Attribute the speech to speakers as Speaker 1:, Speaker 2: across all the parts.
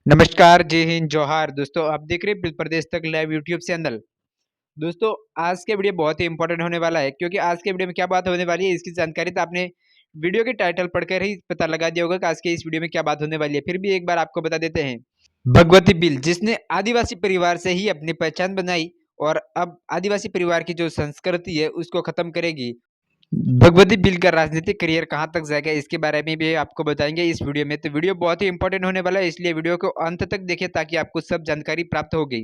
Speaker 1: नमस्कार, जय हिंद, जोहार। दोस्तों, आप देख रहे हैं बिल प्रदेश तक लाइव यूट्यूब चैनल। दोस्तों, आज के वीडियो बहुत ही इंपॉर्टेंट होने वाला है क्योंकि आज के वीडियो में क्या बात होने वाली है इसकी जानकारी तो आपने वीडियो के टाइटल पढ़कर ही पता लगा दिया होगा कि आज के इस वीडियो में क्या बात होने वाली है। फिर भी एक बार आपको बता देते हैं। भगवती बिल जिसने आदिवासी परिवार से ही अपनी पहचान बनाई और अब आदिवासी परिवार की जो संस्कृति है उसको खत्म करेगी। भगवती बिल का राजनीतिक करियर कहाँ तक जाएगा इसके बारे में भी आपको बताएंगे इस वीडियो में। तो वीडियो बहुत ही इंपॉर्टेंट होने वाला है, इसलिए वीडियो को अंत तक देखिए ताकि आपको सब जानकारी प्राप्त हो गई।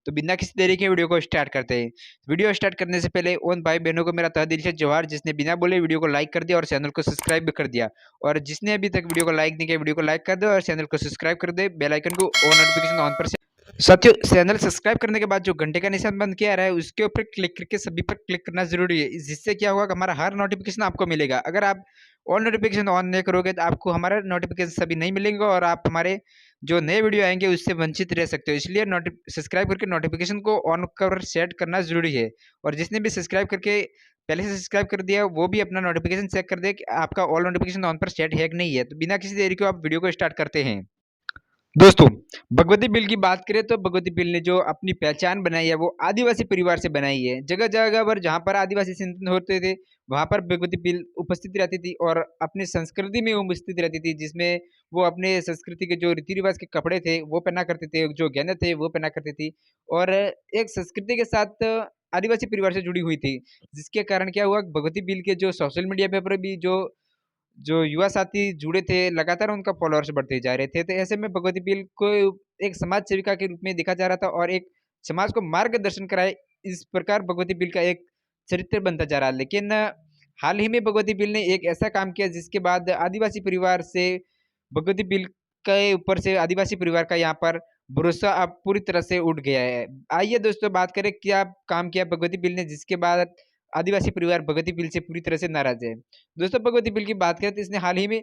Speaker 1: तो बिना किसी देरी के वीडियो को स्टार्ट करते हैं। वीडियो स्टार्ट करने से पहले उन भाई बहनों को मेरा तहे दिल से जोहार जिसने बिना बोले वीडियो को लाइक कर दिया और चैनल को सब्सक्राइब भी कर दिया। और जिसने अभी तक वीडियो को लाइक नहीं किया वीडियो को लाइक कर दो और चैनल को सब्सक्राइब कर दे, बेल आइकन को ऑन नोटिफिकेशन ऑन पर। साथियों, चैनल सब्सक्राइब करने के बाद जो घंटे का निशान बंद किया रहा है उसके ऊपर क्लिक करके सभी पर क्लिक करना जरूरी है। जिससे क्या होगा कि हमारा हर नोटिफिकेशन आपको मिलेगा। अगर आप ऑल नोटिफिकेशन ऑन नहीं करोगे तो आपको हमारा नोटिफिकेशन सभी नहीं मिलेंगे और आप हमारे जो नए वीडियो आएंगे उससे वंचित रह सकते हो। इसलिए सब्सक्राइब करके नोटिफिकेशन को ऑन कर सेट करना जरूरी है। और जिसने भी सब्सक्राइब करके पहले से सब्सक्राइब कर दिया वो भी अपना नोटिफिकेशन चेक कर दे कि आपका ऑल नोटिफिकेशन ऑन पर सेट है कि नहीं है। तो बिना किसी देरी को आप वीडियो को स्टार्ट करते हैं। दोस्तों, भगवती बिल की बात करें तो भगवती बिल ने जो अपनी पहचान बनाई है वो आदिवासी परिवार से बनाई है। जगह जगह पर जहाँ पर आदिवासी चिंतन होते थे वहां पर भगवती बिल उपस्थित रहती थी और अपनी संस्कृति में उपस्थित रहती थी, जिसमें वो अपने संस्कृति के जो रीति रिवाज के कपड़े थे वो पहना करते थे, जो गहने थे वो पहना करती थी और एक संस्कृति के साथ आदिवासी परिवार से जुड़ी हुई थी। जिसके कारण क्या हुआ, भगवती बिल के जो सोशल मीडिया पर भी जो जो युवा साथी जुड़े थे, लगातार उनका फॉलोअर्स बढ़ते जा रहे थे। तो ऐसे में भगवती बिल को एक समाज सेविका के रूप में देखा जा रहा था और एक समाज को मार्गदर्शन कराए, इस प्रकार भगवती बिल का एक चरित्र बनता जा रहा है। लेकिन हाल ही में भगवती बिल ने एक ऐसा काम किया जिसके बाद आदिवासी परिवार से भगवती बिल के ऊपर से आदिवासी परिवार का यहाँ पर भरोसा अब पूरी तरह से उठ गया है। आइए दोस्तों बात करें क्या काम किया भगवती बिल ने जिसके बाद आदिवासी परिवार भगवती बिल से पूरी तरह से नाराज है। दोस्तों, भगवती बिल की बात करें तो इसने हाल ही में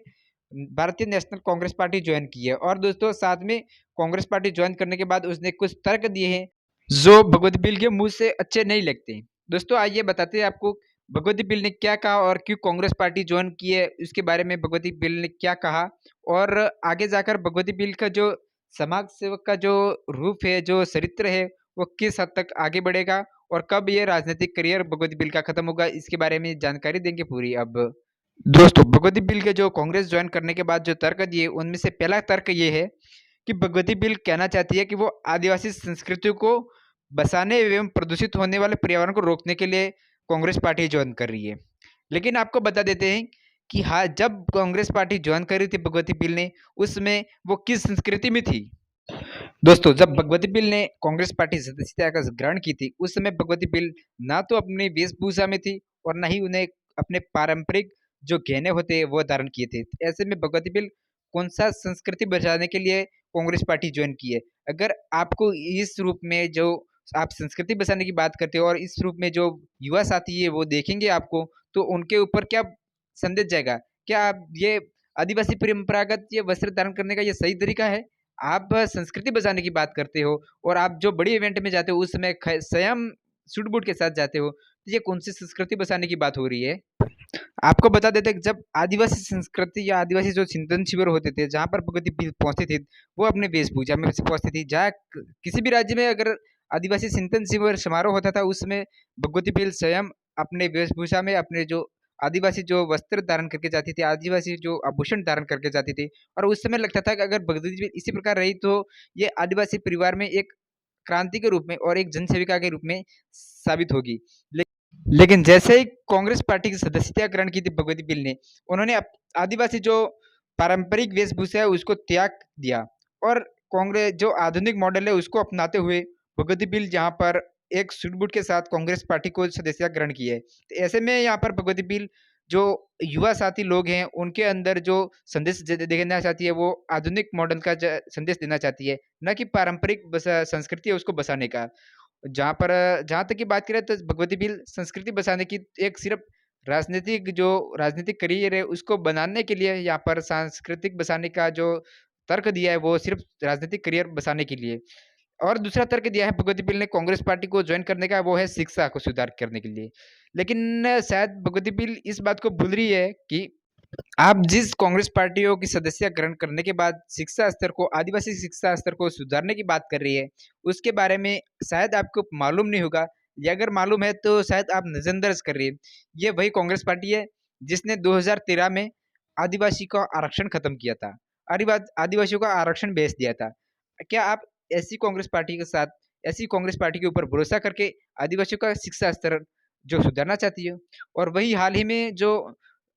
Speaker 1: भारतीय नेशनल कांग्रेस पार्टी ज्वाइन की है और दोस्तों साथ में कांग्रेस पार्टी ज्वाइन करने के बाद उसने कुछ तर्क दिए हैं जो भगवती बिल के मुंह से अच्छे नहीं लगते। दोस्तों, आइए बताते हैं आपको भगवती बिल ने क्या कहा और क्यों कांग्रेस पार्टी ज्वाइन की है, उसके बारे में भगवती बिल ने क्या कहा और आगे जाकर भगवती बिल का जो समाज सेवक का जो रूप है, जो चरित्र है, वो किस हद तक आगे बढ़ेगा और कब ये राजनीतिक करियर भगवती बिल का खत्म होगा, इसके बारे में जानकारी देंगे पूरी। अब दोस्तों, भगवती बिल के जो कांग्रेस ज्वाइन करने के बाद जो तर्क दिए उनमें से पहला तर्क ये है कि भगवती बिल कहना चाहती है कि वो आदिवासी संस्कृति को बसाने एवं प्रदूषित होने वाले पर्यावरण को रोकने के लिए कांग्रेस पार्टी ज्वाइन कर रही है। लेकिन आपको बता देते हैं कि हाँ, जब कांग्रेस पार्टी ज्वाइन कर रही थी भगवती बिल ने, उसमें वो किस संस्कृति में थी। दोस्तों, जब भगवती बिल ने कांग्रेस पार्टी सदस्यता का ग्रहण की थी उस समय भगवती बिल ना तो अपनी वेशभूषा में थी और ना ही उन्हें अपने पारंपरिक जो गहने होते हैं वो धारण किए थे। ऐसे में भगवती बिल कौन सा संस्कृति बचाने के लिए कांग्रेस पार्टी ज्वाइन की है। अगर आपको इस रूप में जो आप संस्कृति बचाने की बात करते हो और इस रूप में जो युवा साथी है वो देखेंगे आपको, तो उनके ऊपर क्या संदेश जाएगा। क्या आप ये आदिवासी परंपरागत ये वस्त्र धारण करने का ये सही तरीका है। आप संस्कृति बचाने की बात करते हो और आप जो बड़ी इवेंट में जाते हो उस समय स्वयं सूट बूट के साथ जाते हो, तो ये कौन सी संस्कृति बचाने की बात हो रही है। आपको बता देते हैं कि जब आदिवासी संस्कृति या आदिवासी जो चिंतन शिविर होते थे जहाँ पर भगवती बिल पहुंचती थी वो अपने वेशभूषा में से पहुंचती थी। जहाँ किसी भी राज्य में अगर आदिवासी चिंतन शिविर समारोह होता था उसमें भगवती बिल स्वयं अपने वेशभूषा में अपने जो आदिवासी जो वस्त्र धारण करके जाती थी, आदिवासी जो आभूषण धारण करके जाती थी और उस समय लगता था कि अगर भगवती बिल इसी प्रकार रही तो ये आदिवासी परिवार में एक क्रांति के रूप में और एक जनसेविका के रूप में साबित होगी। लेकिन जैसे ही कांग्रेस पार्टी की सदस्यता ग्रहण की थी भगवती बिल ने, उन्होंने आदिवासी जो पारंपरिक वेशभूषा है उसको त्याग दिया और कांग्रेस जो आधुनिक मॉडल है उसको अपनाते हुए भगवती बिल जहाँ पर एक सूट बूट के साथ कांग्रेस पार्टी को सदस्यता ग्रहण की है। तो ऐसे में यहाँ पर भगवती बिल जो युवा साथी लोग हैं उनके अंदर जो संदेश देना चाहती है वो आधुनिक मॉडल का संदेश देना चाहती है, न कि पारंपरिक संस्कृति है उसको बसाने का। जहाँ तक की बात करें तो भगवती बिल संस्कृति बचाने की एक सिर्फ राजनीतिक करियर है उसको बनाने के लिए यहाँ पर सांस्कृतिक बचाने का जो तर्क दिया है वो सिर्फ राजनीतिक करियर बचाने के लिए। और दूसरा तर्क दिया है भगवती बिल ने कांग्रेस पार्टी को ज्वाइन करने का, वो है शिक्षा को सुधार करने के लिए। लेकिन शायद भगवती बिल इस बात को भूल रही है कि आप जिस कांग्रेस पार्टियों की सदस्य ग्रहण करने के बाद शिक्षा स्तर को आदिवासी शिक्षा स्तर को सुधारने की बात कर रही है, उसके बारे में शायद आपको मालूम नहीं होगा या अगर मालूम है तो शायद आप नज़रअंदाज कर रही है। ये वही कांग्रेस पार्टी है जिसने 2013 में आदिवासी का आरक्षण खत्म किया था। आदिवासियों का आरक्षण बेच दिया था। क्या आप ऐसी कांग्रेस पार्टी के साथ ऐसी कांग्रेस पार्टी के ऊपर भरोसा करके आदिवासियों का शिक्षा स्तर जो सुधारना चाहती हो? और वही हाल ही में जो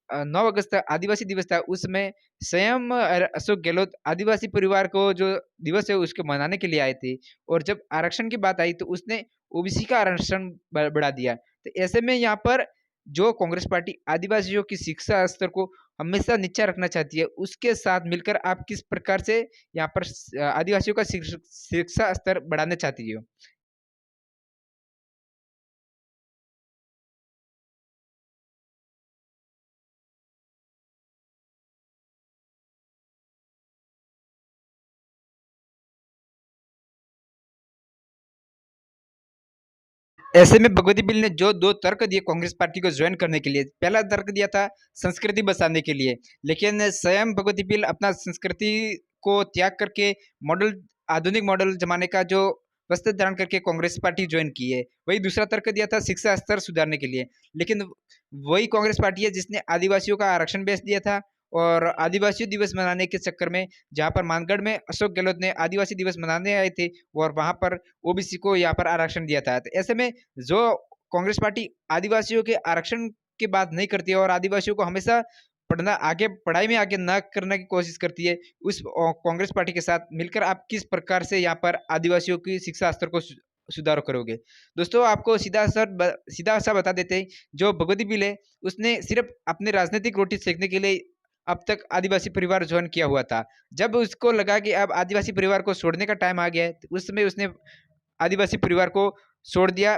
Speaker 1: 9 अगस्त आदिवासी दिवस था उसमें स्वयं अशोक गहलोत आदिवासी परिवार को जो दिवस है उसको मनाने के लिए आए थे और जब आरक्षण की बात आई तो उसने ओबीसी का आरक्षण बढ़ा दिया। तो ऐसे में यहाँ पर जो कांग्रेस पार्टी आदिवासियों की शिक्षा स्तर को हमेशा नीचा रखना चाहती है, उसके साथ मिलकर आप किस प्रकार से यहाँ पर आदिवासियों का शिक्षा स्तर बढ़ाना चाहती हो? ऐसे में भगवती बिल ने जो 2 तर्क दिए कांग्रेस पार्टी को जॉइन करने के लिए, पहला तर्क दिया था संस्कृति बचाने के लिए, लेकिन स्वयं भगवती बिल अपना संस्कृति को त्याग करके मॉडल आधुनिक मॉडल ज़माने का जो वस्त्र धारण करके कांग्रेस पार्टी जॉइन की है। वही दूसरा तर्क दिया था शिक्षा स्तर सुधारने के लिए, लेकिन वही कांग्रेस पार्टी है जिसने आदिवासियों का आरक्षण बेच दिया था और आदिवासी दिवस मनाने के चक्कर में जहाँ पर मानगढ़ में अशोक गहलोत ने आदिवासी दिवस मनाने आए थे और वहाँ पर ओबीसी को यहाँ पर आरक्षण दिया था। तो ऐसे में जो कांग्रेस पार्टी आदिवासियों के आरक्षण की बात नहीं करती है और आदिवासियों को हमेशा पढ़ाई में आगे ना करने की कोशिश करती है, उस कांग्रेस पार्टी के साथ मिलकर आप किस प्रकार से यहाँ पर आदिवासियों की शिक्षा स्तर को सुधार करोगे? दोस्तों आपको सीधा सा बता देते हैं, जो भगवती बिल है उसने सिर्फ अपने राजनीतिक रोटी सेकने के लिए अब तक आदिवासी परिवार जॉइन किया हुआ था। जब उसको लगा कि अब आदिवासी परिवार को छोड़ने का टाइम आ गया है, तो उस समय उसने आदिवासी परिवार को छोड़ दिया।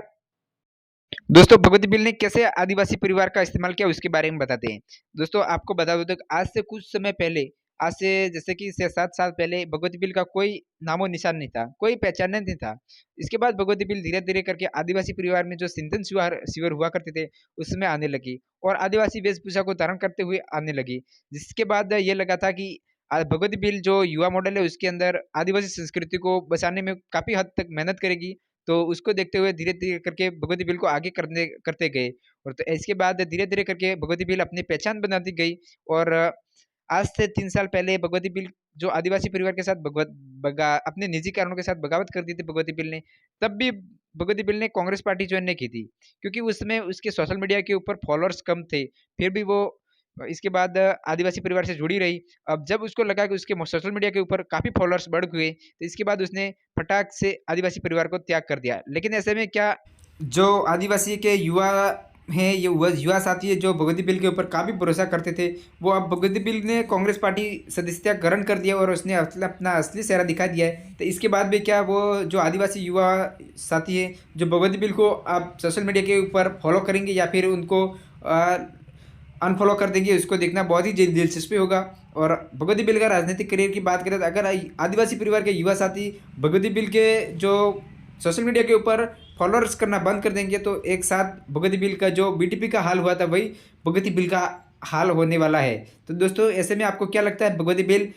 Speaker 1: दोस्तों भगवती बिल ने कैसे आदिवासी परिवार का इस्तेमाल किया उसके बारे में बताते हैं। दोस्तों आपको बता दो तो आज से कुछ समय पहले, आज से जैसे कि 6-7 साल पहले भगवती बिल का कोई नामो निशान नहीं था, कोई पहचान नहीं था। इसके बाद भगवती बिल धीरे-धीरे करके आदिवासी परिवार में जो सिंधन शिविर हुआ करते थे, उसमें आने लगी और आदिवासी वेशभूषा को धारण करते हुए आने लगी। जिसके बाद ये लगा था कि भगवती बिल जो युवा मॉडल है उसके अंदर आदिवासी संस्कृति को बचाने में काफ़ी हद तक मेहनत करेगी। तो उसको देखते हुए धीरे-धीरे करके भगवती बिल को आगे करने करते गए और तो इसके बाद धीरे-धीरे करके भगवती बिल अपनी पहचान बनाती गई और आज से 3 साल पहले भगवती बिल जो आदिवासी परिवार के साथ भगवत बगा अपने निजी कारणों के साथ बगावत कर दी थी भगवती बिल ने, तब भी भगवती बिल ने कांग्रेस पार्टी जॉइन नहीं की थी, क्योंकि उसमें उसके सोशल मीडिया के ऊपर फॉलोअर्स कम थे। फिर भी वो इसके बाद आदिवासी परिवार से जुड़ी रही। अब जब उसको लगा कि उसके सोशल मीडिया के ऊपर काफ़ी फॉलोअर्स बढ़ गए, तो इसके बाद उसने फटाक से आदिवासी परिवार को त्याग कर दिया। लेकिन ऐसे में क्या जो आदिवासी के युवा हैं, ये युवा साथी है जो भगवती बिल के ऊपर काफ़ी भरोसा करते थे, वो अब भगवती बिल ने कांग्रेस पार्टी सदस्यता ग्रहण कर दिया और उसने अपना असली चेहरा दिखा दिया है। तो इसके बाद भी क्या वो जो आदिवासी युवा साथी है जो भगवती बिल को आप सोशल मीडिया के ऊपर फॉलो करेंगे या फिर उनको अनफॉलो कर देंगे, उसको देखना बहुत ही दिलचस्पी होगा। और भगवती बिल का राजनीतिक करियर की बात करें तो अगर आदिवासी परिवार के युवा साथी भगवती बिल के जो सोशल मीडिया के ऊपर फॉलोअर्स करना बंद कर देंगे तो एक साथ भगवती बिल का जो बीटीपी का हाल हुआ था वही भगवती बिल का हाल होने वाला है। तो दोस्तों ऐसे में आपको क्या लगता है Bhagwati bill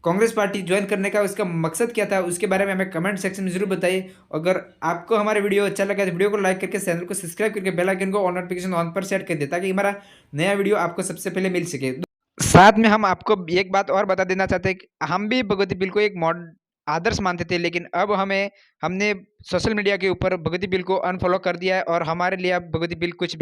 Speaker 1: Congress party join करने का उसका मकसद क्या था, उसके बारे में हमें कमेंट सेक्शन में जरूर बताइए। अगर आपको हमारा वीडियो अच्छा लगा तो वीडियो को लाइक करके चैनल को सब्सक्राइब करके बेल आइकन को ऑन नोटिफिकेशन ऑन पर सेट कर दे ताकि हमारा नया वीडियो आपको सबसे पहले मिल सके। साथ में हम आपको एक बात और बता देना चाहते हैं कि हम भी भगवती बिल को एक मॉड आदर्श मानते थे, लेकिन अब हमने सोशल मीडिया के ऊपर भगवती बिल को अनफॉलो कर दिया है और हमारे लिए अब भगवती बिल कुछ भी